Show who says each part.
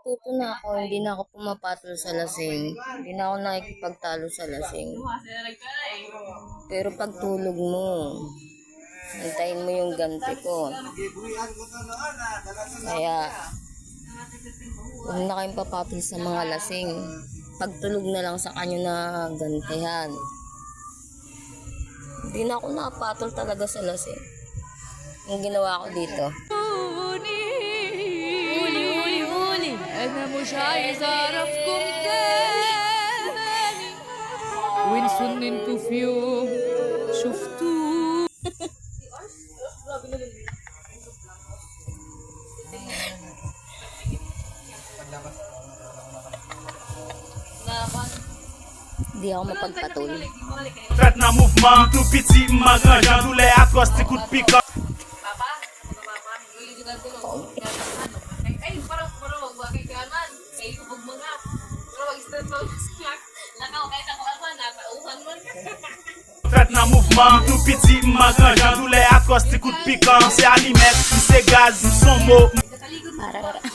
Speaker 1: natuto na ako, hindi na ako pumapatol sa lasing. Hindi na ako nakikipagtalo sa lasing. Pero pag tulog mo, antayin mo yung ganti ko. Kaya, huwag na kayong papatol sa mga lasing. Pagtulog na lang sa kanyo na gantihan. Hindi na ako nakapatol talaga sa lasing. Yung ginawa ko dito.
Speaker 2: أنا مش عايز أعرفكم تاني وانسوا إن انتوا في يوم شفتوه.
Speaker 1: Hindi ako mapagpatuloy.
Speaker 3: Faites un mouvement tout petit, m'arrangeant tous les accords, coup de pique.
Speaker 2: Ay, parang magbagay ka man. Ay, kubog mga. Pero mag-start mo. Lakaw, kahit ako aman, napauhan mo.
Speaker 3: Faites un mouvement tout petit, m'arrangeant tous les accords, coup de piquant. C'est Alimètre, c'est gaz, nous sommes mots.
Speaker 1: Parang